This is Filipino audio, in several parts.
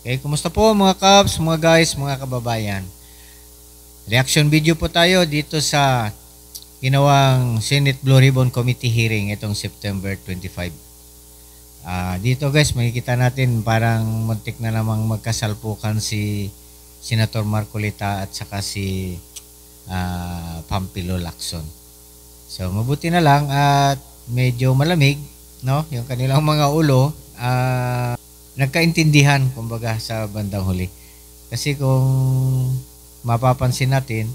Okay, kumusta po mga Cubs, mga guys, mga kababayan? Reaction video po tayo dito sa ginawang Senate Blue Ribbon Committee hearing itong September 25. Dito guys, makikita natin parang muntik na namang magkasalpukan si Senator Marcolita at saka si Pampilo Lacson. So mabuti na lang at medyo malamig, no? Yung kanilang mga ulo nagkaintindihan kumbaga sa bandang huli. Kasi kung mapapansin natin,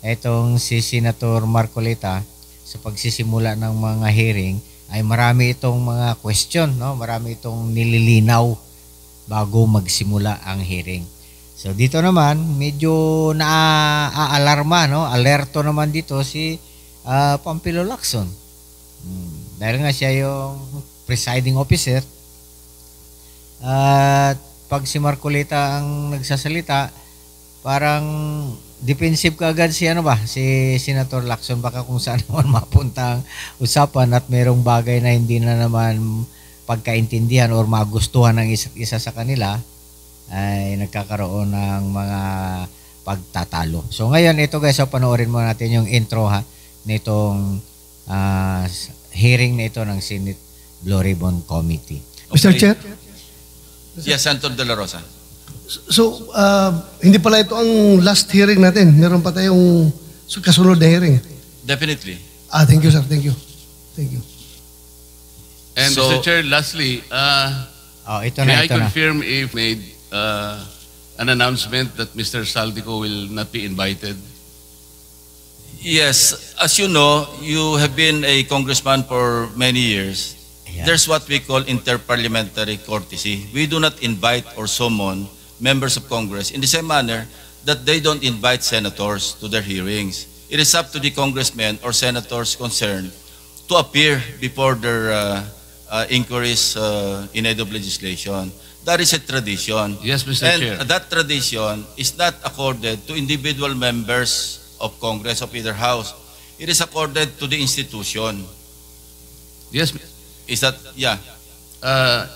itong si Senator Marcolita sa pagsisimula ng mga hearing ay marami itong mga question, no? Marami itong nililinaw bago magsimula ang hearing. So dito naman medyo naaalarma, no? Alerto naman dito si Pampilo Lacson. Dahil nga siya yung presiding officer. At pag si Marcolita ang nagsasalita, parang defensive kaagad si si Senator Lacson, baka kung saan naman mapunta ang usapan at merong bagay na hindi na naman pagkaintindihan or magustuhan ng isa't isa sa kanila, ay nagkakaroon ng mga pagtatalo. So ngayon ito guys, panoorin mo natin yung intro nitong hearing na ito ng Senate Blue Ribbon Committee. Okay. Mr. Chair? Yes, Senator De La Rosa. So, hindi pala ito ang last hearing natin. Meron pa tayong kasunod na hearing. Definitely. Thank you, sir. Thank you. Thank you. And So- Mr. Chair, lastly, Ito may na, I ito na. confirm if made an announcement that Mr. Saldico will not be invited? Yes, as you know, you have been a congressman for many years. Ayan. There's what we call interparliamentary courtesy. We do not invite or summon members of Congress in the same manner that they don't invite senators to their hearings. It is up to the congressmen or senators concerned to appear before their inquiries in aid of legislation. That is a tradition. Yes, Mr. And Chair. that tradition is not accorded to individual members of Congress of either house. It is accorded to the institution. Yes, Is that, yeah.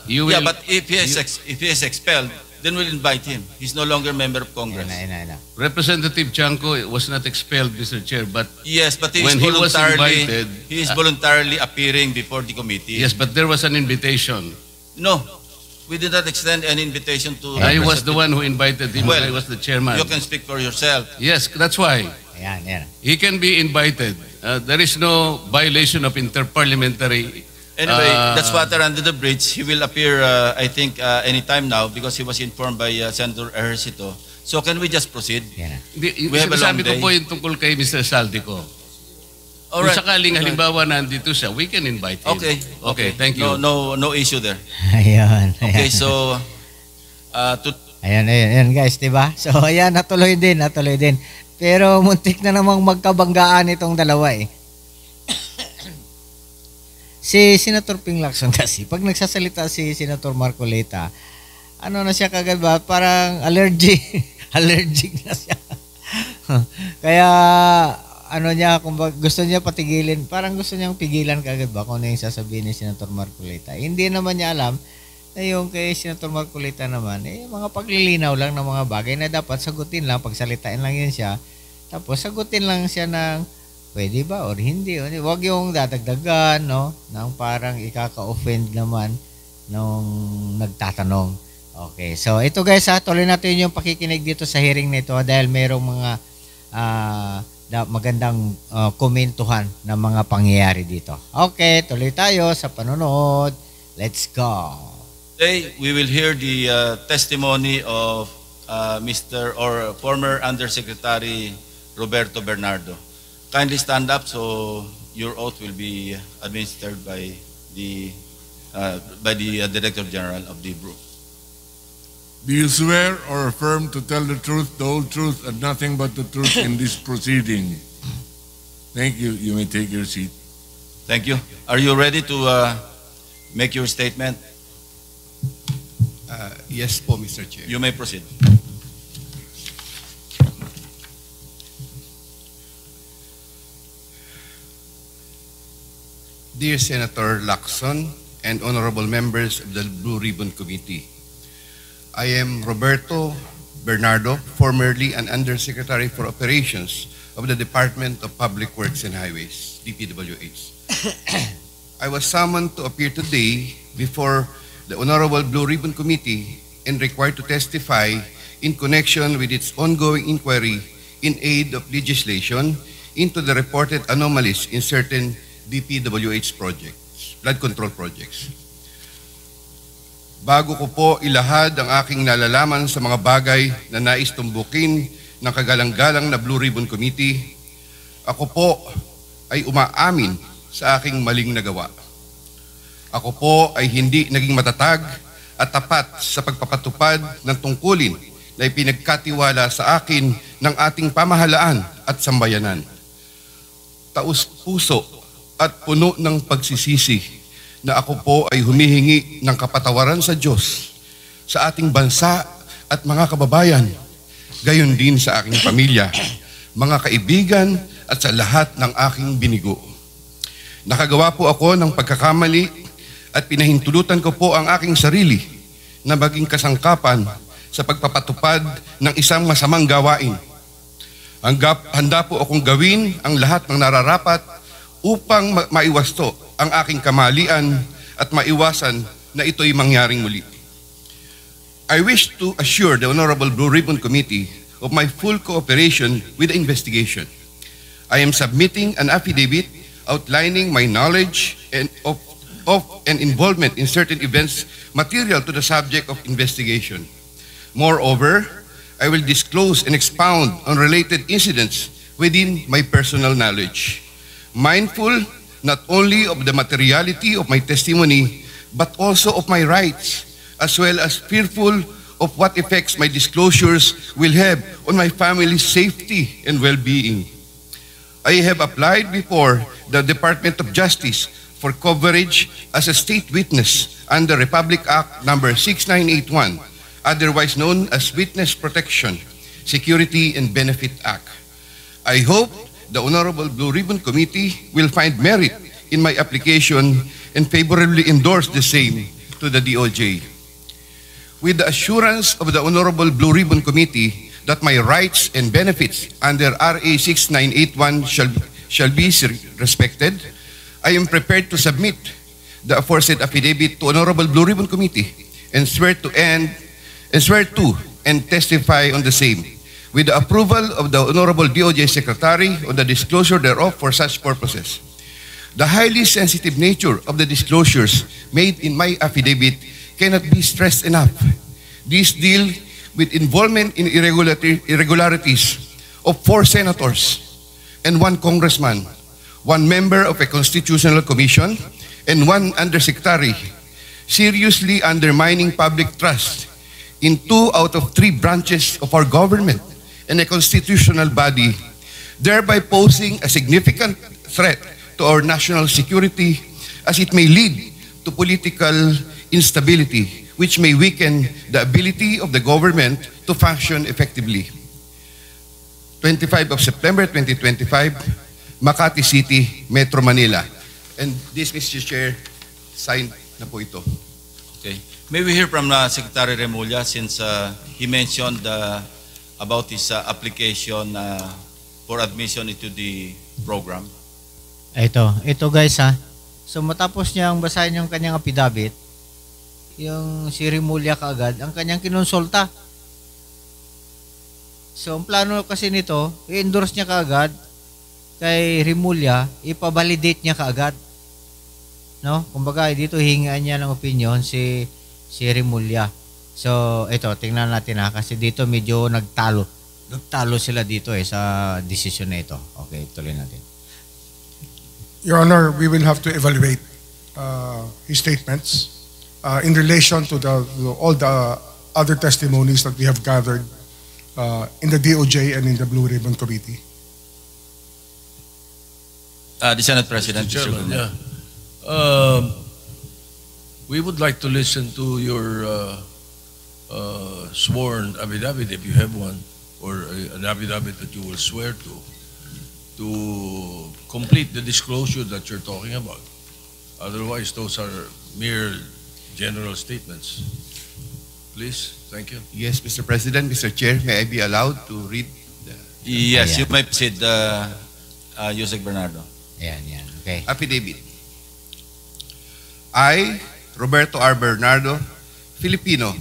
you will. Yeah, but if he is expelled, then we'll invite him. He's no longer a member of Congress. Ayan na. Representative Chanco was not expelled, Mr. Chair, but Yes, but When he was invited, he is voluntarily appearing before the committee. yes, but there was an invitation. No, we did not extend any invitation to. I was the one who invited him. Well, I was the chairman. You can speak for yourself. Yes, that's why Ayan. he can be invited. There is no violation of interparliamentary. Anyway, that's water under the bridge. He will appear, I think, anytime now because he was informed by Senator Ejercito. So can we just proceed? Ayan na. We have a long Sinasabi ko day. po yung tungkol kay Mr. Saldico. All Kung right. sakaling halimbawa nandito siya, we can invite him. Okay. Okay, thank you. No issue there. Ayan. Okay, so Ayan guys, diba? So ayan, natuloy din. Pero muntik na namang magkabanggaan itong dalawa eh. Si Senator Ping Lacson kasi, pag nagsasalita si Senator Marcolita, ano na siya kagad ba? Parang allergic na siya. Kaya ano niya, kung gusto niya patigilin, parang gusto niyang pigilan kagad ba kung ano yung sasabihin ni Senator Marcolita. Hindi naman niya alam na yung kay Senator Marcolita naman, mga paglilinaw lang ng mga bagay na dapat sagutin lang, pagsalitain lang yun siya. Tapos sagutin lang siya ng pwede ba or hindi. Huwag yung dadagdagan, no? Nang parang ikaka-offend naman nung nagtatanong. Okay, so ito guys tuloy natin yung pakikinig dito sa hearing nito dahil mayroong mga magandang komentuhan ng mga pangyayari dito. Okay, tuloy tayo sa panonood. Let's go. today we will hear the testimony of Mr. or former Undersecretary Roberto Bernardo. Kindly stand up so your oath will be administered by the Director General of the Bureau. Do you swear or affirm to tell the truth, the whole truth, and nothing but the truth in this proceeding? Thank you. You may take your seat. Thank you. Are you ready to make your statement? Yes po, Mr. Chair. You may proceed. Dear Senator Lacson and honorable members of the Blue Ribbon Committee, I am Roberto Bernardo, formerly an Undersecretary for Operations of the Department of Public Works and Highways, DPWH. I was summoned to appear today before the Honorable Blue Ribbon Committee and required to testify in connection with its ongoing inquiry in aid of legislation into the reported anomalies in certain DPWH projects, flood control projects. Bago ko po ilahad ang aking nalalaman sa mga bagay na nais tumbukin ng kagalang-galang na Blue Ribbon Committee, ako po ay umaamin sa aking maling nagawa. Ako po ay hindi naging matatag at tapat sa pagpapatupad ng tungkulin na ipinagkatiwala sa akin ng ating pamahalaan at sambayanan. Taus-puso at puno ng pagsisisi na ako po ay humihingi ng kapatawaran sa Diyos, sa ating bansa at mga kababayan, gayon din sa aking pamilya, mga kaibigan at sa lahat ng aking binigo. Nakagawa po ako ng pagkakamali at pinahintulutan ko po ang aking sarili na maging kasangkapan sa pagpapatupad ng isang masamang gawain. Handa po akong gawin ang lahat ng nararapat upang maiwasto ang aking kamalian at maiwasan na ito'y mangyaring muli. I wish to assure the Honorable Blue Ribbon Committee of my full cooperation with the investigation. I am submitting an affidavit outlining my knowledge and of and involvement in certain events material to the subject of investigation. Moreover, I will disclose and expound on related incidents within my personal knowledge, mindful not only of the materiality of my testimony, but also of my rights, as well as fearful of what effects my disclosures will have on my family's safety and well-being. I have applied before the Department of Justice for coverage as a state witness under Republic Act number 6981, otherwise known as Witness Protection, Security and Benefit Act. I hope the Honorable Blue Ribbon Committee will find merit in my application and favorably endorse the same to the DOJ. With the assurance of the Honorable Blue Ribbon Committee that my rights and benefits under RA 6981 shall be respected, I am prepared to submit the aforesaid affidavit to Honorable Blue Ribbon Committee and swear to and testify on the same, with the approval of the Honorable DOJ Secretary on the disclosure thereof for such purposes. The highly sensitive nature of the disclosures made in my affidavit cannot be stressed enough. These deal with involvement in irregularities of 4 senators and 1 congressman, 1 member of a constitutional commission, and 1 undersecretary, seriously undermining public trust in 2 out of 3 branches of our government and a constitutional body, thereby posing a significant threat to our national security as it may lead to political instability, which may weaken the ability of the government to function effectively. 25 of September 2025, Makati City, Metro Manila. And this, Mr. Chair, signed na po ito. Okay. May we hear from Secretary Remulla since he mentioned about his application for admission into the program? Ito guys ha. So matapos niyang basahin yung kanyang affidavit, yung si Remulla kaagad, ang kanyang kinonsulta. So ang plano kasi nito, i-endorse niya kaagad kay Remulla, ipabalidate niya kaagad. No? Kumbaga dito hingaan niya ng opinion si Remulla. So ito, tingnan natin ha, kasi dito medyo nagtalo sila dito sa desisyon na ito. Okay, tuloy natin. Your Honor, we will have to evaluate his statements in relation to all the other testimonies that we have gathered in the DOJ and in the Blue Ribbon Committee. The Senate President. Mr. Chairman, yeah. We would like to listen to your sworn affidavit, if you have one, or an affidavit that you will swear to complete the disclosure that you're talking about. Otherwise, those are mere general statements. Please, thank you. Yes, Mr. President, Mr. Chair, may I be allowed to read the Yes, Ayan. you may proceed, Yusek Bernardo. Ayan, yan. Okay. affidavit? I, Roberto R. Bernardo, Filipino,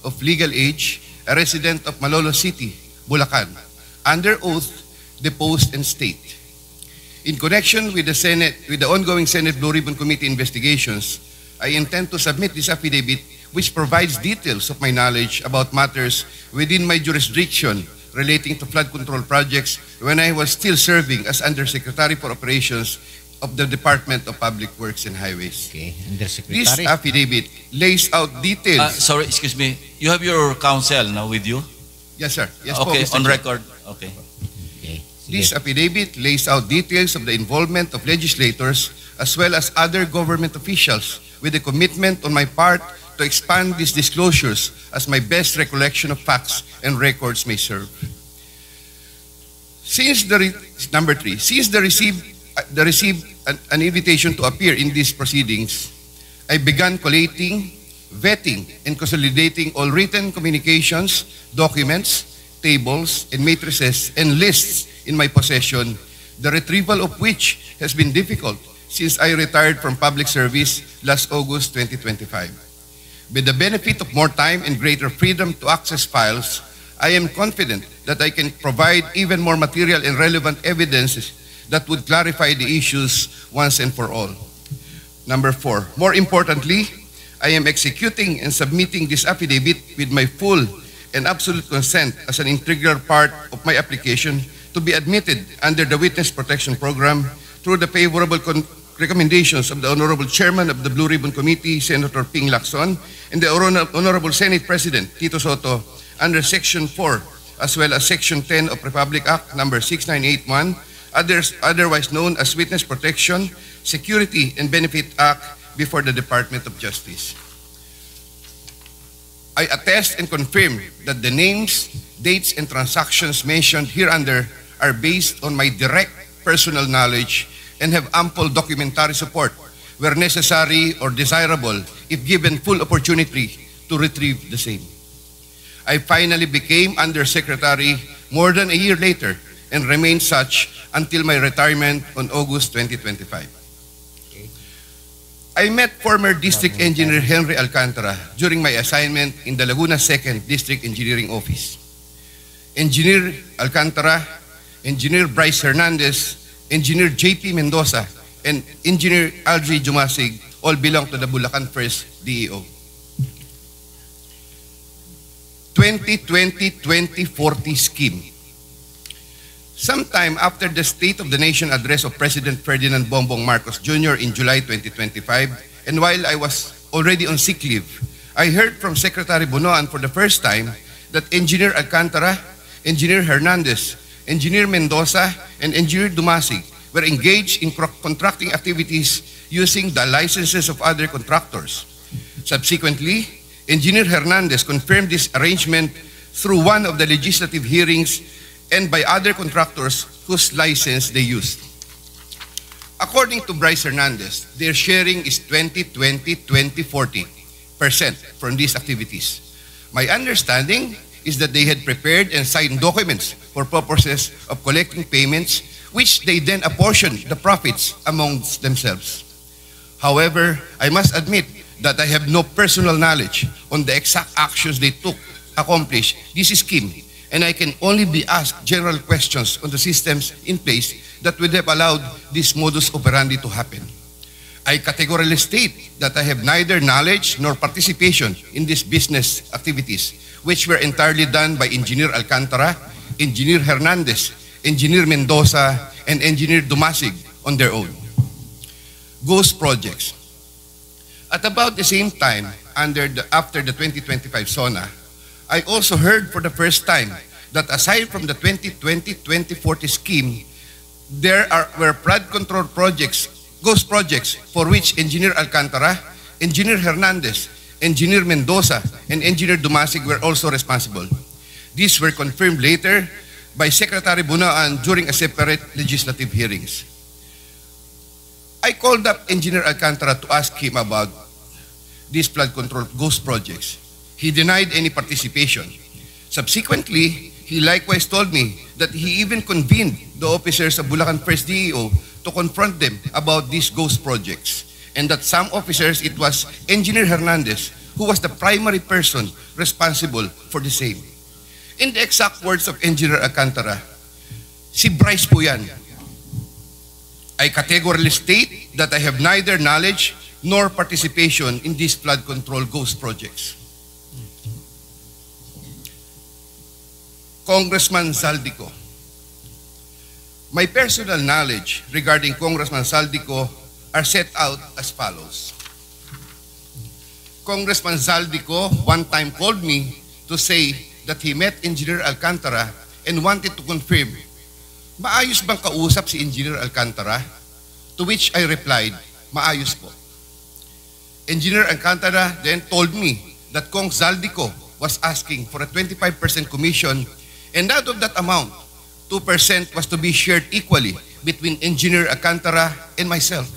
of legal age, a resident of Malolo City, Bulacan, under oath, deposed and state. In connection with the ongoing Senate Blue Ribbon Committee investigations, I intend to submit this affidavit which provides details of my knowledge about matters within my jurisdiction relating to flood control projects when I was still serving as Undersecretary for Operations of the Department of Public Works and Highways. Okay. This Undersecretary. affidavit lays out details. Sorry, excuse me. You have your counsel now with you? Yes, sir. Yes, po, Okay, Mr. on Chair. record. Okay. Okay. This Sige. affidavit lays out details of the involvement of legislators as well as other government officials with a commitment on my part to expand these disclosures as my best recollection of facts and records may serve. Number three, since the received an invitation to appear in these proceedings, I began collating, vetting, and consolidating all written communications, documents, tables, and matrices and lists in my possession, the retrieval of which has been difficult since I retired from public service last August 2025. With the benefit of more time and greater freedom to access files, I am confident that I can provide even more material and relevant evidences that would clarify the issues once and for all. Number four, more importantly, I am executing and submitting this affidavit with my full and absolute consent as an integral part of my application to be admitted under the Witness Protection Program through the favorable recommendations of the Honorable Chairman of the Blue Ribbon Committee, Senator Ping Lacson, and the Honorable Senate President, Tito Soto, under Section 4, as well as Section 10 of Republic Act Number 6981, otherwise known as Witness Protection, Security, and Benefit Act before the Department of Justice. I attest and confirm that the names, dates, and transactions mentioned hereunder are based on my direct personal knowledge and have ample documentary support where necessary or desirable if given full opportunity to retrieve the same. I finally became Undersecretary more than a year later and remained such until my retirement on August 2025. I met former District Engineer Henry Alcantara during my assignment in the Laguna 2nd District Engineering Office. Engineer Alcantara, Engineer Bryce Hernandez, Engineer J.P. Mendoza, and Engineer Aldri Jumasig all belong to the Bulacan 1st DEO. 2020-2040 scheme. Sometime after the State of the Nation address of President Ferdinand Bongbong Marcos Jr. in July 2025, and while I was already on sick leave, I heard from Secretary Bunoan for the first time that Engineer Alcantara, Engineer Hernandez, Engineer Mendoza, and Engineer Dumasig were engaged in contracting activities using the licenses of other contractors. Subsequently, Engineer Hernandez confirmed this arrangement through one of the legislative hearings and by other contractors whose license they used. According to Bryce Hernandez, their sharing is 20-20-20-40% from these activities. My understanding is that they had prepared and signed documents for purposes of collecting payments, which they then apportioned the profits amongst themselves. However, I must admit that I have no personal knowledge on the exact actions they took to accomplish this scheme, and I can only be asked general questions on the systems in place that would have allowed this modus operandi to happen. I categorically state that I have neither knowledge nor participation in these business activities, which were entirely done by Engineer Alcantara, Engineer Hernandez, Engineer Mendoza, and Engineer Dumasig on their own. Ghost projects. At about the same time, after the 2025 SONA, I also heard for the first time that aside from the 2020-2040 scheme, there were flood control projects, ghost projects, for which Engineer Alcantara, Engineer Hernandez, Engineer Mendoza, and Engineer Dumasig were also responsible. These were confirmed later by Secretary Bunoan during a separate legislative hearings. I called up Engineer Alcantara to ask him about these flood control ghost projects. He denied any participation. Subsequently, he likewise told me that he even convened the officers of Bulacan First DEO to confront them about these ghost projects, and that some officers, it was Engineer Hernandez who was the primary person responsible for the same. In the exact words of Engineer Alcantara, si Bryce po yan. I categorically state that I have neither knowledge nor participation in these flood control ghost projects. Congressman Zaldico. My personal knowledge regarding Congressman Zaldico are set out as follows. Congressman Zaldico one time called me to say that he met Engineer Alcantara and wanted to confirm, maayos bang kausap si Engineer Alcantara? To which I replied, maayos po. Engineer Alcantara then told me that Kong Zaldico was asking for a 25% commission, and out of that amount, 2% was to be shared equally between Engineer Alcantara and myself.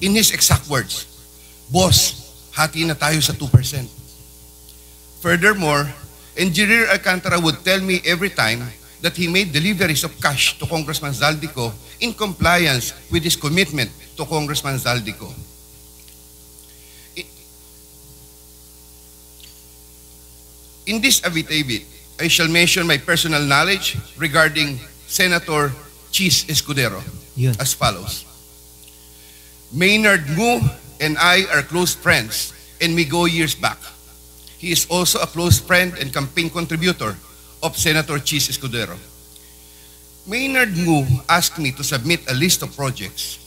In his exact words, boss, hati na tayo sa 2%. Furthermore, Engineer Alcantara would tell me every time that he made deliveries of cash to Congressman Zaldico in compliance with his commitment to Congressman Zaldico. In this affidavit, I shall mention my personal knowledge regarding Senator Chis Escudero Yun. as follows. Maynard Ngu and I are close friends, and we go years back. He is also a close friend and campaign contributor of Senator Chis Escudero. Maynard Ngu asked me to submit a list of projects.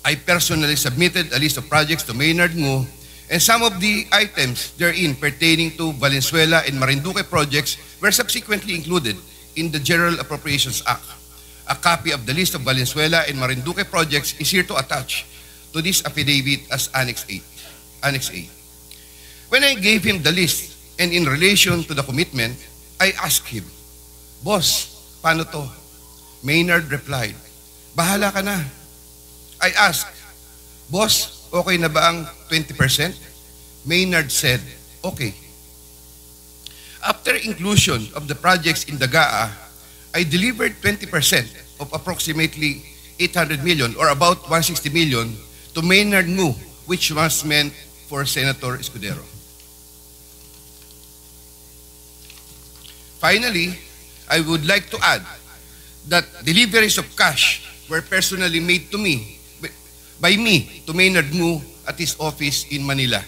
I personally submitted a list of projects to Maynard Ngu, and some of the items therein pertaining to Valenzuela and Marinduque projects were subsequently included in the General Appropriations Act. A copy of the list of Valenzuela and Marinduque projects is here to attach to this affidavit as Annex A. Annex A. When I gave him the list and in relation to the commitment, I asked him, Boss, paano to? Maynard replied, bahala ka na. I asked, Boss, okay na ba ang 20%? Maynard said, okay. After inclusion of the projects in the GAA, I delivered 20% of approximately 800 million or about 160 million to Maynard Ngu, which was meant for Senator Escudero. Finally, I would like to add that deliveries of cash were personally made to me, by me, to Maynard Ngu at his office in Manila.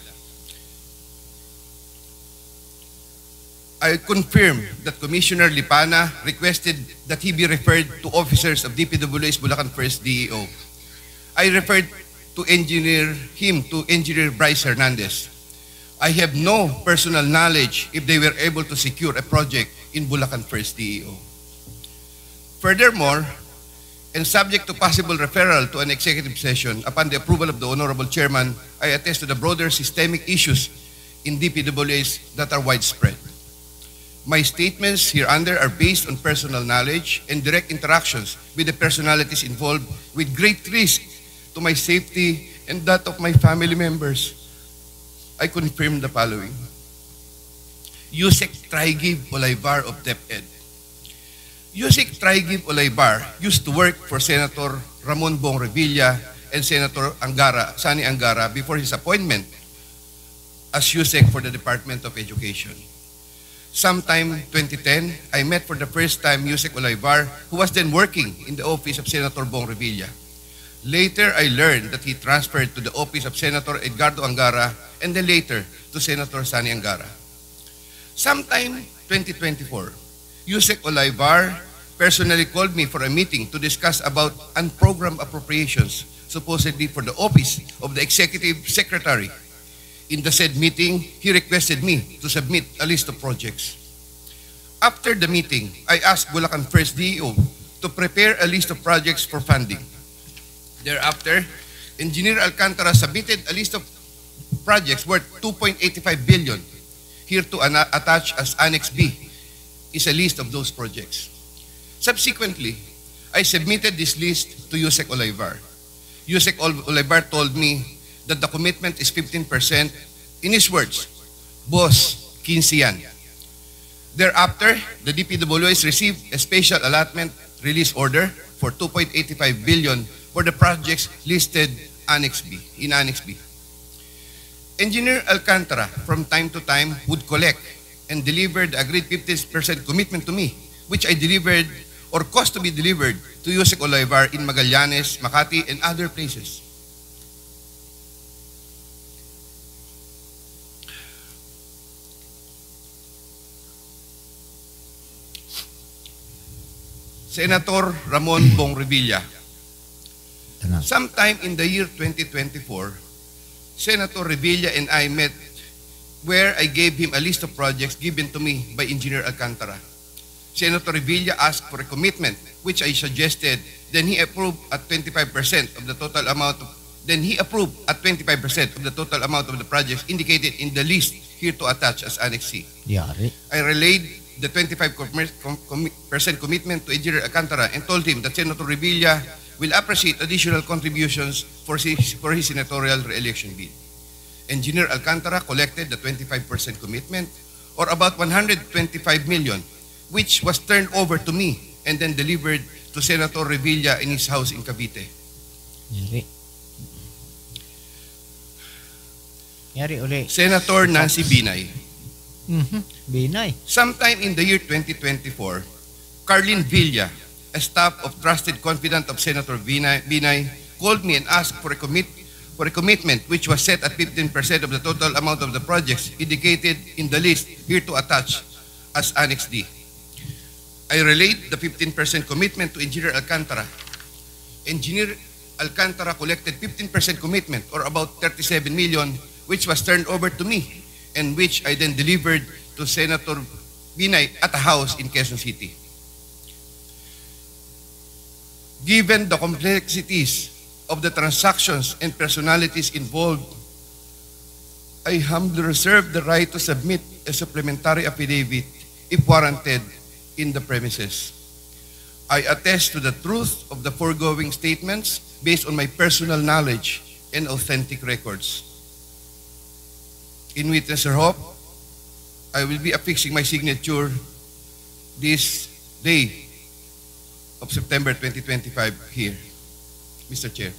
I confirm that Commissioner Lipana requested that he be referred to officers of DPW's Bulacan First DEO. I referred to Engineer Bryce Hernandez. I have no personal knowledge if they were able to secure a project in Bulacan First DEO. Furthermore, and subject to possible referral to an executive session upon the approval of the Honorable Chairman, I attest to the broader systemic issues in DPWs that are widespread. My statements hereunder are based on personal knowledge and direct interactions with the personalities involved with great risk to my safety and that of my family members. I confirm the following. Yusek Traigib Olaybar of DepEd. Yusek Traigib Olaybar used to work for Senator Ramon Bong Revilla and Senator Sani Angara before his appointment as Yusek for the Department of Education. Sometime 2010, I met for the first time Yusek Olaybar, who was then working in the office of Senator Bong Revilla. Later, I learned that he transferred to the office of Senator Edgardo Angara and then later to Senator Sani Angara. Sometime 2024, Yusek Olaybar personally called me for a meeting to discuss about unprogrammed appropriations, supposedly for the office of the Executive Secretary. In the said meeting, he requested me to submit a list of projects. After the meeting, I asked Bulacan First DEO to prepare a list of projects for funding. Thereafter, Engineer Alcantara submitted a list of projects worth 2.85 billion. Here to attach as Annex B is a list of those projects. Subsequently, I submitted this list to Yusek Olaybar. Yusek Olaybar told me that the commitment is 15%. In his words, Boss, 15 yan. Thereafter, the DPWH received a special allotment release order for 2.85 billion for the projects listed Annex B, in Annex B. Engineer Alcantara, from time to time, would collect and deliver the agreed 50% commitment to me, which I delivered or caused to be delivered to Yusek Olivar in Magallanes, Makati, and other places. Senator Ramon Bong Revilla. Sometime in the year 2024, Senator Revilla and I met where I gave him a list of projects given to me by Engineer Alcantara. Senator Revilla asked for a commitment, which I suggested. Then he approved at 25% of the total amount of the projects indicated in the list here to attach as Annex C. Yari. I relayed the 25% commitment to Engineer Alcantara and told him that Senator Revilla will appreciate additional contributions for his senatorial re-election bid. Engineer Alcantara collected the 25% commitment, or about 125 million, which was turned over to me and then delivered to Senator Revilla in his house in Cavite. Yari. Yari uli. Senator Nancy Binay. Binay. Sometime in the year 2024, Carlin Villa, a staff of trusted confidant of Senator Binay, called me and asked for a commitment which was set at 15% of the total amount of the projects indicated in the list here to attach as Annex D. I relayed the 15% commitment to Engineer Alcantara. Engineer Alcantara collected 15% commitment, or about 37 million, which was turned over to me and which I then delivered to Senator Binay at a house in Quezon City. Given the complexities of the transactions and personalities involved, I humbly reserve the right to submit a supplementary affidavit if warranted in the premises. I attest to the truth of the foregoing statements based on my personal knowledge and authentic records. In witness or hope, I will be affixing my signature this day of September 2025 here, Mr. Chair.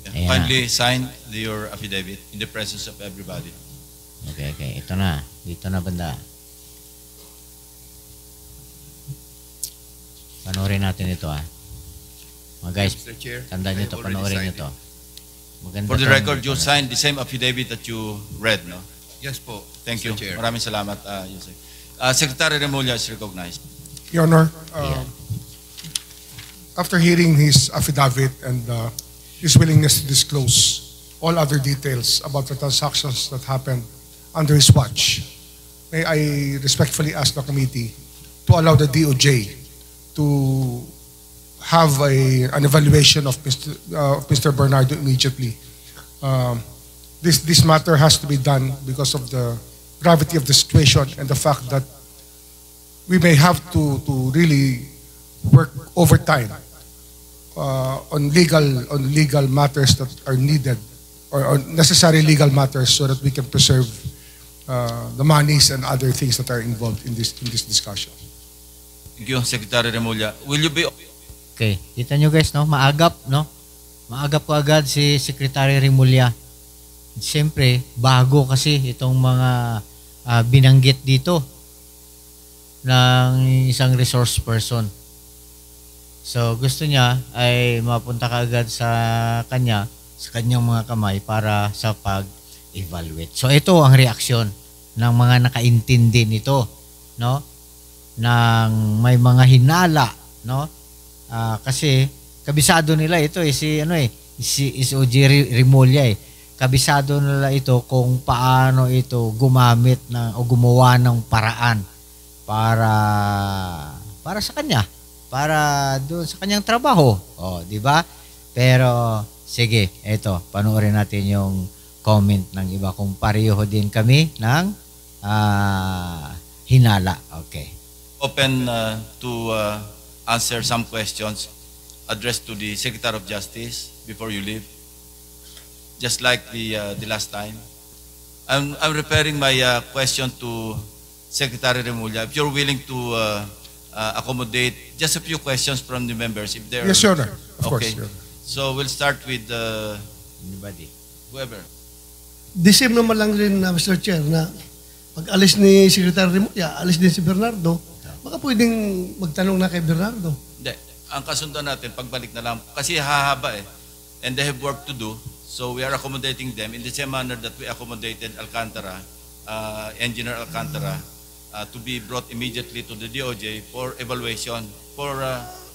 Ayan. Kindly sign your affidavit in the presence of everybody. Okay. Ito na. Dito na banda. Panoorin natin ito Mga guys, Mr. Chair, tandaan nyo I to, have already panoorin nyo signed to. Maganda For the to. record, you signed the same affidavit that you read, no? Yes po, Thank Mr. you. Chair. Maraming salamat, Yusek. Secretary Remulla is recognized. Your Honor, Yeah. after hearing his affidavit and his willingness to disclose all other details about the transactions that happened under his watch, may I respectfully ask the committee to allow the DOJ to have an evaluation of Mr. Bernardo immediately. This matter has to be done because of the gravity of the situation and the fact that we may have to really work overtime on legal matters that are needed, or necessary legal matters, so that we can preserve the monies and other things that are involved in this discussion. Thank you, Secretary Remulla. Will you be... Okay, kita nyo guys, no? Maagap, no? Maagap ko agad si Secretary Remulla. Siyempre, bago kasi itong mga binanggit dito ng isang resource person. So, gusto niya ay mapunta ka agad sa kanyang mga kamay para sa pag-evaluate. So, ito ang reaksyon ng mga nakaintindi nito, no? Nang may mga hinala, no? Kasi kabisado nila ito si OG Remulla kabisado nila ito kung paano ito gumamit o gumawa ng paraan para sa kanya, para doon sa kanyang trabaho. Di ba? Pero sige, ito, panoorin natin yung comment ng iba kung pareho din kami ng hinala. Okay. Open to answer some questions addressed to the Secretary of Justice before you leave, just like the last time. I'm referring my question to Secretary Remulla, if you're willing to accommodate just a few questions from the members, if they're Yes, Your Honor. Of course, okay. Your Honor. So we'll start with Anybody? whoever. The same naman lang rin, Mr. Chair, na pag alis ni Secretary Remulla, alis din si Bernardo, baka pwedeng magtanong na kay Bernardo. Hindi. Ang kasundan natin, pagbalik na lang, kasi hahaba eh. And they have work to do. So we are accommodating them in the same manner that we accommodated Alcantara, Engineer Alcantara, to be brought immediately to the DOJ for evaluation, for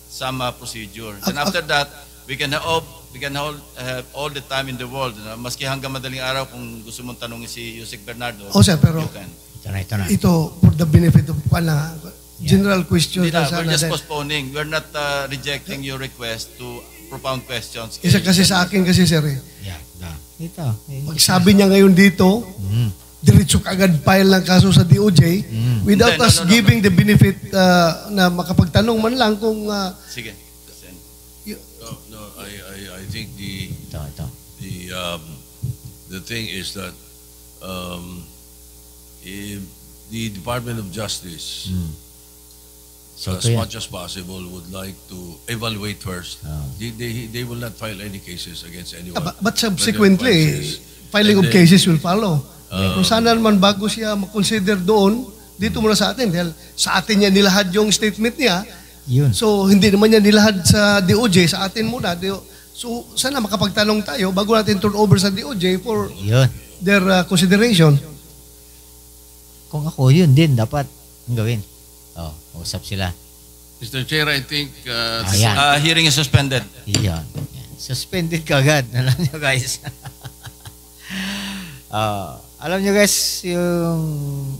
some procedure. And after that, we can have all the time in the world. Maski hanggang madaling araw, kung gusto mong tanongin si Yusek Bernardo, Sir, pero you can. Ito na. ito, for the benefit of general questions Hindi na, na sana. we're just dahil- postponing. We're not rejecting your request to propound questions. Isa kasi sa akin kasi, sir, eh. Ito. Pag sabi niya ngayon dito, diretso kagad file ng kaso sa DOJ without Hindi, us no. giving the benefit na makapagtanong man lang kung Sige. No, I think Ito. the thing is that if the Department of Justice, So, as ito yan. much as possible, would like to evaluate first. They will not file any cases against anyone. but subsequently, filing of cases will follow. Kung sana naman bago siya mag-consider doon, dito muna sa atin. Dahil sa atin niya nilahad yung statement niya. Yun. So, hindi naman niya nilahad sa DOJ, sa atin muna. So, sana makapagtanong tayo bago natin turn over sa DOJ for Yun. their consideration. Kung ako, yun din dapat ang gawin. Usap sila. Mr. Chair, I think Ayan. Hearing is suspended. Yan. Suspended ka agad. Alam nyo guys. Alam nyo guys,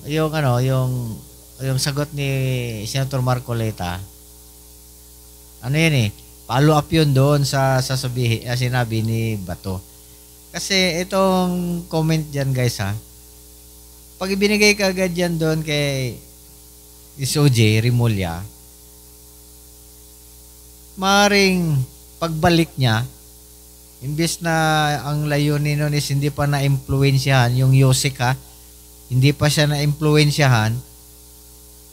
yung sagot ni Senator Marcoleta, ano yan eh, follow up yun doon sa sinabi ni Bato. Kasi itong comment dyan guys pag ibinigay ka agad yan doon kay SOJ Remulla, maaaring pagbalik niya, imbes na ang layunin nun is hindi pa na-impluensyahan yung Yusek hindi pa siya na-impluensyahan,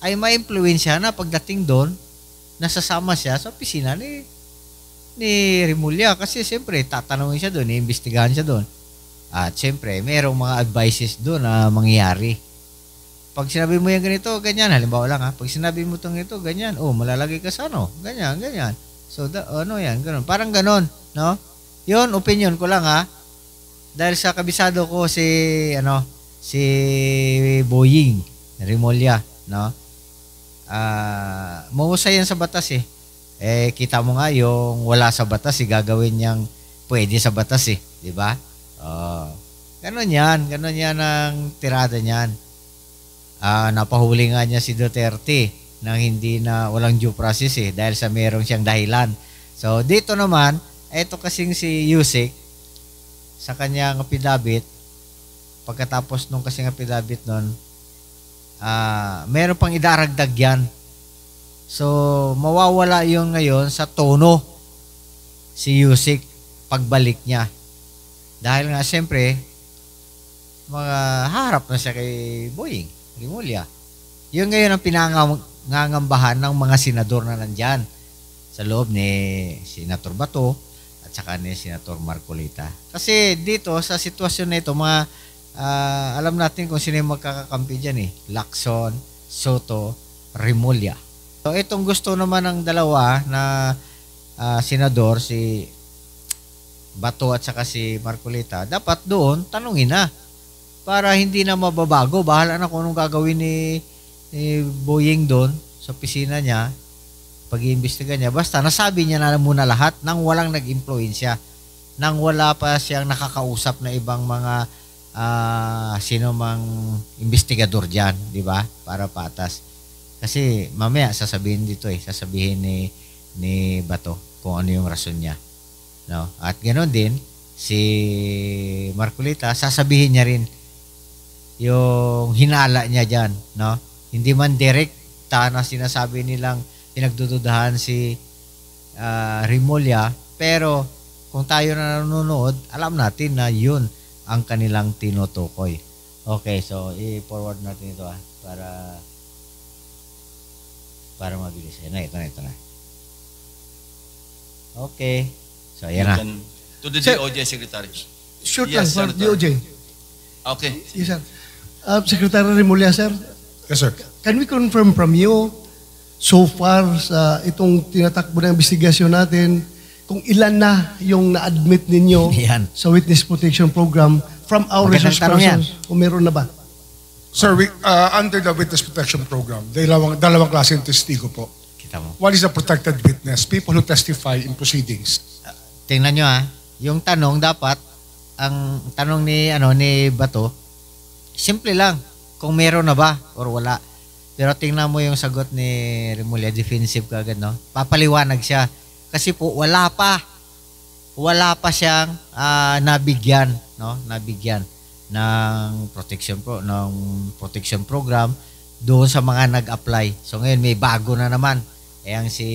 ay ma-impluensyahan na pagdating doon, nasasama siya sa opisina ni Remulla kasi siyempre tatanungin siya doon, iimbestigahan siya doon. At siyempre, mayroong mga advices doon na mangyayari. Pag sinabi mo yung ganito, ganyan, halimbawa lang pag sinabi mo itong ganito, ganyan, malalagay ka sa ganyan. So, yan, ganun. Parang ganun, no? Yun, opinion ko lang dahil sa kabisado ko si Boying Remulla, no? Mahusay yan sa batas kita mo nga yung wala sa batas gagawin niyang pwede sa batas di ba? Ganun yan ang tirada niyan. Napahuli nga niya si Duterte nang hindi na walang due process dahil sa merong siyang dahilan. So dito naman, ito kasing si Yusek sa kanyang affidavit, pagkatapos nung kasing affidavit nun, meron pang idaragdag yan. So mawawala yung ngayon sa tono si Yusek pagbalik niya. Dahil nga siyempre, harap na siya kay Boying Remulla. Yun ngayon ang pinangangambahan ng mga senador na nandyan sa loob ni Senator Bato at saka ni Senator Marcoleta. Kasi dito sa sitwasyon na ito, alam natin kung sino yung magkakakampi dyan Lacson, Soto, Remulla. So itong gusto naman ng dalawa na senador, si Bato at saka si Marcoleta, dapat doon tanungin na para hindi na mababago. Bahala na kung anong gagawin ni Boying doon sa opisina niya pag-iimbestiga niya. Basta nasabi niya na muna lahat nang walang nag-impluensya, nang wala pa siyang nakakausap na ibang mga sino mang investigador dyan, di ba? Para patas. Kasi mamaya sasabihin dito sasabihin ni Bato kung ano yung rason niya. No? At ganoon din, si Marcoleta, sasabihin niya rin yung hinala niya dyan. No? Hindi man direkta na sinasabi nilang pinagdududahan si Remulla, pero kung tayo na nanonood, alam natin na yun ang kanilang tinutukoy. Okay, so i-forward natin ito para mabilis. Ito na. Okay. So, ayan na. To the Sir, DOJ Secretary. Short Yes, lang for Senator. DOJ. Okay. Yes, sir. Secretary Remulla, sir, Yes, sir. can we confirm from you, so far sa itong tinatakbo ng investigasyon natin, kung ilan na yung na-admit ninyo Yan. sa Witness Protection Program from our Magandang resource tanong yan. persons? Kung meron na ba? Sir, under the Witness Protection Program, dalawang klaseng testigo po. Kita mo. One is a protected witness, people who testify in proceedings. Tingnan nyo yung tanong dapat, ang tanong ni Bato, simple lang, kung meron na ba or wala. Pero tingnan mo yung sagot ni Remulla, defensive kagad, no? Papaliwanag siya. Kasi po, wala pa siyang nabigyan, no? Nabigyan ng protection program doon sa mga nag-apply. So ngayon may bago na naman. Ang si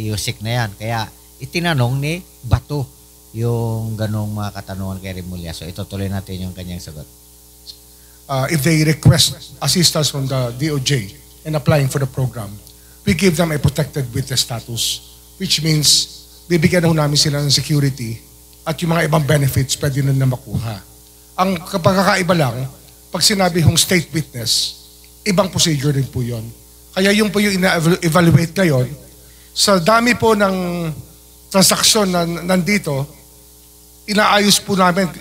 Yusik na yan. Kaya itinanong ni Bato yung ganong mga katanungan kay Remulla. So itutuloy natin yung kanyang sagot. If they request assistance from the DOJ in applying for the program, we give them a protected witness status, which means bibigyan namin sila ng security at yung mga ibang benefits pwede na makuha. Ang kapagkakaiba lang, pag sinabi hong state witness, ibang procedure din po yun. Kaya yung po yung ina-evaluate ngayon, sa dami po ng transaksyon na nandito, inaayos po namin,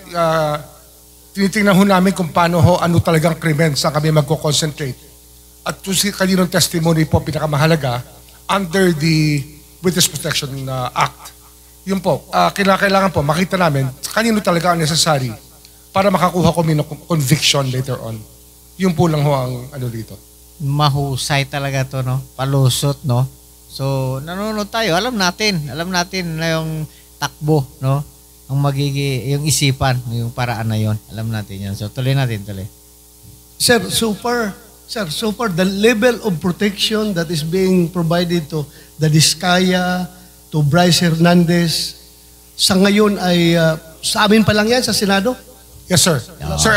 tinitingnan ho namin kung paano ano talagang krimen, saan kami magko-concentrate. At kung kaninong testimony po pinakamahalaga under the Witness Protection Act. Yun po, kailangan po makita namin kanino talaga ang necessary para makakuha kami ng conviction later on. Yun po lang ho ang dito. Mahusay talaga to, no? Palusot, no? So, nanonood tayo, alam natin na yung takbo, no? Ang yung isipan, yung paraan na yon. Alam natin yan. So, tuloy. Sir, so far, the level of protection that is being provided to the Diskaya, to Bryce Hernandez, sa ngayon ay sa amin pa lang yan sa Senado? Yes, sir. Sir,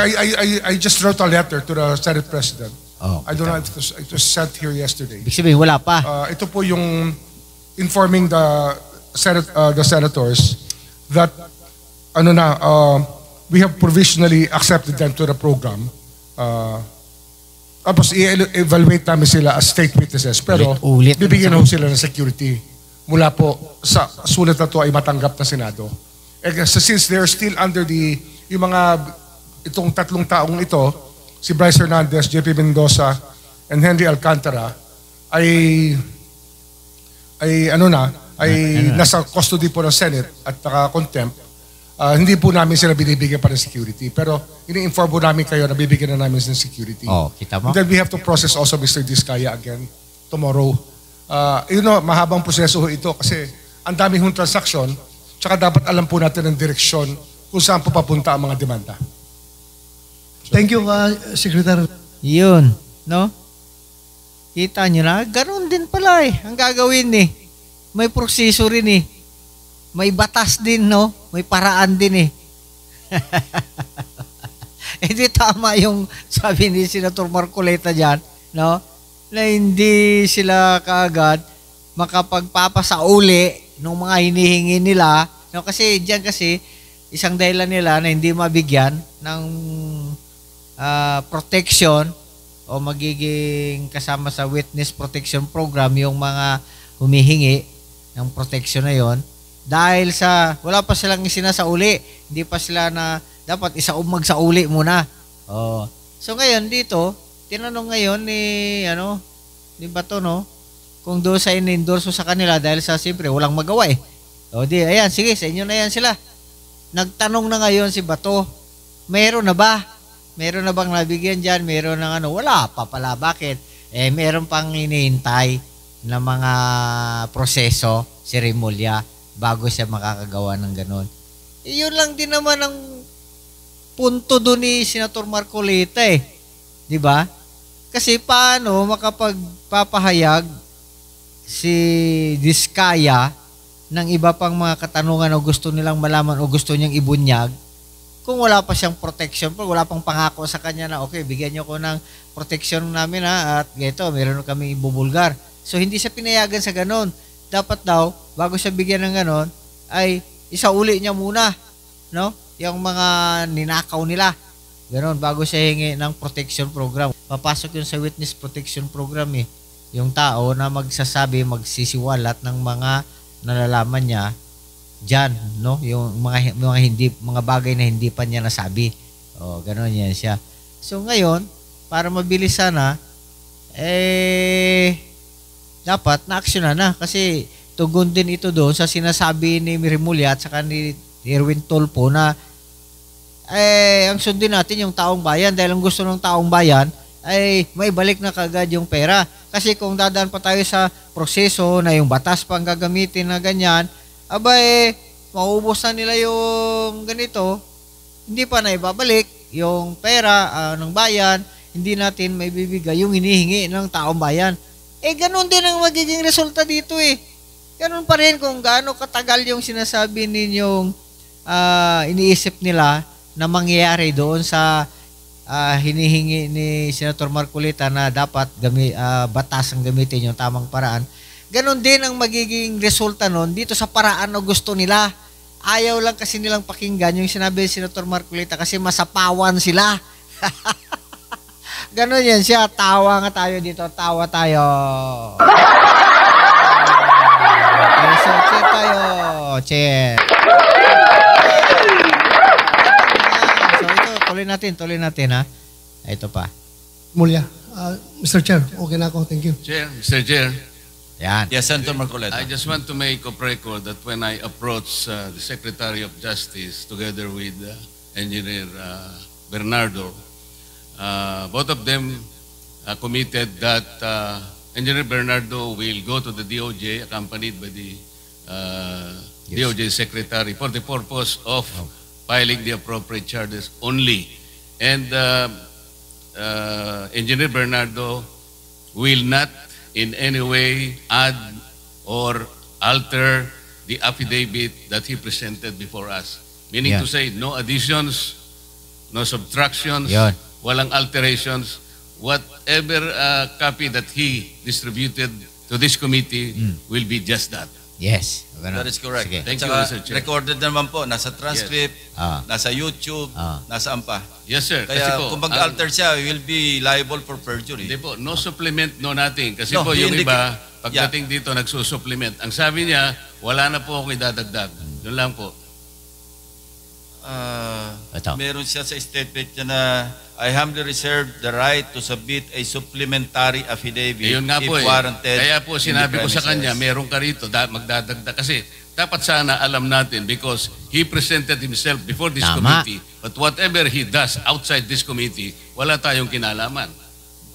I just wrote a letter to the Senate President. Oh, I don't know if it was sent here yesterday. Ibig sabihin, wala pa. Ito po yung informing the senators that we have provisionally accepted them to the program. Tapos i-evaluate namin sila as state witnesses. Pero Ulit. bibigyan ho sila ng security mula po sa sulat na to ay matanggap na Senado. Since they're still under itong tatlong taong ito, si Bryce Hernandez, JP Mendoza, and Henry Alcantara, ay nasa custody po ng Senate at naka-contempt. Hindi po namin sila binibigyan pa ng security. Pero ini-inform po namin kayo na bibigyan na namin ng security. Oh, kita mo? And then we have to process also Mr. Diskaya again tomorrow. Mahabang proseso ho ito kasi ang dami hong transaksyon, tsaka dapat alam po natin ang direksyon kung saan po papunta ang mga demanda. Thank you, Secretary. Yun, no? Kita nyo na, ganun din pala ang gagawin May proseso rin May batas din, no? May paraan din di tama yung sabi ni Senator Marcoleta dyan, no? Na hindi sila kaagad makapagpapasauli ng mga hinihingi nila, no? Kasi isang dahilan nila na hindi mabigyan ng protection o magiging kasama sa Witness Protection Program yung mga humihingi ng protection na yon dahil sa wala pa silang isinasauli, hindi pa sila na dapat magsauli muna. So ngayon dito, tinanong ngayon ni Bato, no, kung doon sa in-endorso sa kanila dahil sa siyempre walang magawa ayan, sige, sa inyo na yan sila. Nagtanong na ngayon si Bato, meron na ba? Meron na bang nabigyan dyan? Meron na wala pa pala. Bakit? Meron pang hinihintay na mga proseso si Remulla bago siya makakagawa ng ganon. Yun lang din naman ang punto doon ni Senator Marcoleta Di ba? Kasi paano makapagpapahayag si Diskaya ng iba pang mga katanungan o gusto nilang malaman o gusto niyang ibunyag kung wala pa siyang protection, wala pang pangako sa kanya na, okay, bigyan niyo ko ng protection namin at ganito, meron kami ibubulgar. So, hindi siya pinayagan sa ganon. Dapat daw, bago siya bigyan ng ganon, ay isauli niya muna, no? Yung mga ninakaw nila. Ganon, bago siya hingi ng protection program. Papasok yun sa witness protection program eh. Yung tao na magsasabi, magsisiwalat ng mga nalalaman niya diyan, no? Yung mga bagay na hindi pa niya nasabi. Oh, ganoon yan siya. So ngayon, para mabilis sana dapat na-aksyonan na kasi tugon din ito doon sa sinasabi ni Rimulya at saka ni Erwin Tulfo na ang sundin natin yung taong bayan dahil ang gusto ng taong bayan ay may balik na kagad yung pera. Kasi kung dadaan pa tayo sa proseso na yung batas pang gagamitin na ganyan, maubos na nila yung ganito, hindi pa na ibabalik yung pera ng bayan, hindi natin may bibigay yung hinihingi ng taong bayan. Ganun din ang magiging resulta dito eh. Ganun pa rin kung gaano katagal yung sinasabi ninyong iniisip nila na mangyayari doon sa hinihingi ni Senator Marcolita na dapat batas ang gamitin yung tamang paraan. Ganon din ang magiging resulta nun dito sa paraan na gusto nila. Ayaw lang kasi nilang pakinggan yung sinabi ni Senator Marcolita kasi masapawan sila. Ganon yan siya. Tawa nga tayo dito. Tawa tayo. Okay, so cheer tayo. Cheer. Tuloy natin ha. Ito pa. Mulya. Mr. Chair, okay na ako. Thank you. Chair, Mr. Chair, Yan. Yes, Senator Marcoleta. I just want to make a record that when I approached the Secretary of Justice together with Engineer Bernardo, both of them committed that Engineer Bernardo will go to the DOJ accompanied by the DOJ Secretary for the purpose of filing the appropriate charges only. And Engineer Bernardo will not in any way add or alter the affidavit that he presented before us. Meaning to say, no additions, no subtractions, walang alterations. Whatever copy that he distributed to this committee will be just that. Yes. That is correct. Sige. Thank you, Saka Mr. Chair. recorded naman po, nasa transcript, nasa YouTube, nasaan pa. Yes, sir. Kaya kung mag-alter siya, he will be liable for perjury. Hindi po, no supplement, no nothing. Kasi No, po yung hindi iba, pagdating dito, nagsusupplement. Ang sabi niya, wala na po akong idadagdag. Doon lang po. Ito. Meron siya sa statement niya na I humbly reserve the right to submit a supplementary affidavit Yun nga if po warranted. Kaya po in sinabi the ko sa premises. kanya, meron ka rito, magdadagdag. Kasi dapat sana alam natin because he presented himself before this Tama. committee. But whatever he does outside this committee, wala tayong kinalaman.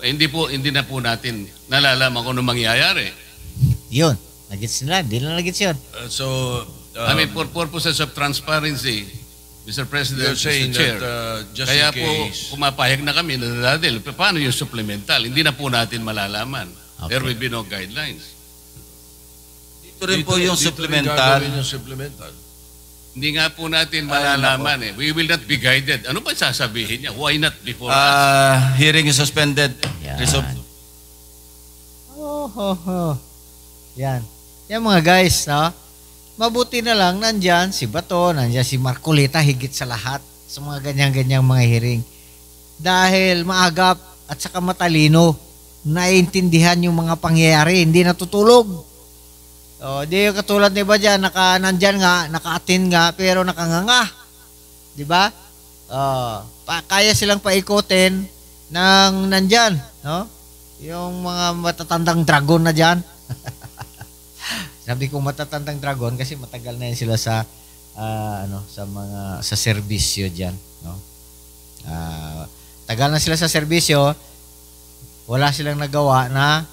Hindi na po natin nalalaman kung ano mangyayari. Yun. Nagits nila. Hindi na nagits yun. I mean, for purposes of transparency, Mr. President, You're saying Mr. Chair, that just kaya in po case, pumapayag na kami na dahil paano yung supplemental? Hindi na po natin malalaman. Okay. There will be no guidelines. Dito rin po yung dito rin supplemental. gagawin yung supplemental. Hindi nga po natin malalaman eh. We will not be guided. Ano ba sasabihin niya? Why not before us? Hearing is suspended. Yan. Yan. Yan mga guys, no? Mabuti na lang nandyan si Bato, nandyan si Marcolita higit sa lahat sa mga ganyan-ganyang mga hearing. Dahil maagap at saka matalino, naiintindihan yung mga pangyayari, hindi natutulog. O, di yung katulad ni ba dyan, nandyan nga, naka-attend nga, pero nakanganga. Di ba? Kaya silang paikutin ng nandyan, no? Yung mga matatandang dragon na dyan. Sabi ko matatandang dragon kasi matagal na yan sila sa sa serbisyo diyan, no? Tagal na sila sa serbisyo, wala silang nagawa na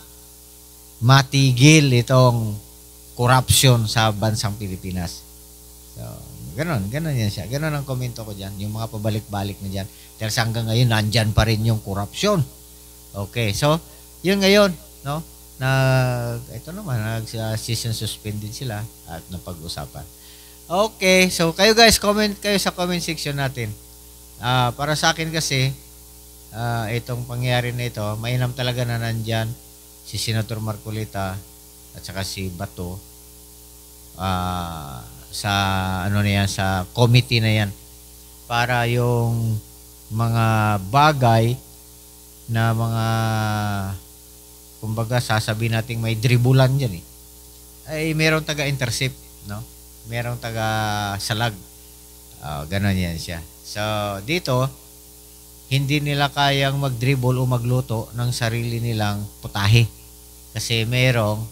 matigil itong corruption sa bansang Pilipinas. So, ganon yan siya. Ganon ang komento ko diyan, yung mga pabalik-balik na diyan. Dahil hanggang ngayon nandyan pa rin yung corruption. Okay, so yun ngayon, no? Ito naman, nag-season suspended sila at napag-usapan. Okay, so kayo guys, comment kayo sa comment section natin. Para sa akin kasi, itong pangyayari na ito, mainam talaga na nandyan si Senator Marcolita at saka si Bato sa ano na yan, sa committee na yan, para yung mga bagay na mga kumbaga sasabihin natin may dribulan dyan ay merong taga-intercept, no? Merong taga-salag. Ganon yan siya. So, dito, hindi nila kayang mag-dribble o magluto ng sarili nilang putahe. Kasi merong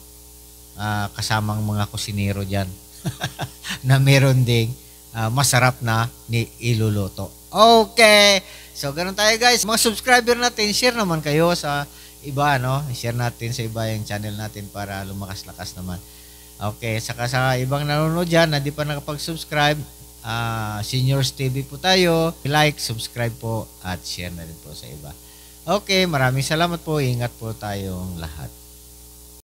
kasamang mga kusinero dyan na meron ding masarap na iluluto. Okay. So, ganun tayo guys. Mga subscriber natin, share naman kayo sa iba, no? Share natin sa iba yung channel natin para lumakas-lakas naman. Okay. Saka sa ibang nanonood dyan na di pa nakapag-subscribe, Seniors TV po tayo. Like, subscribe po at share na rin po sa iba. Okay. Maraming salamat po. Ingat po tayong lahat.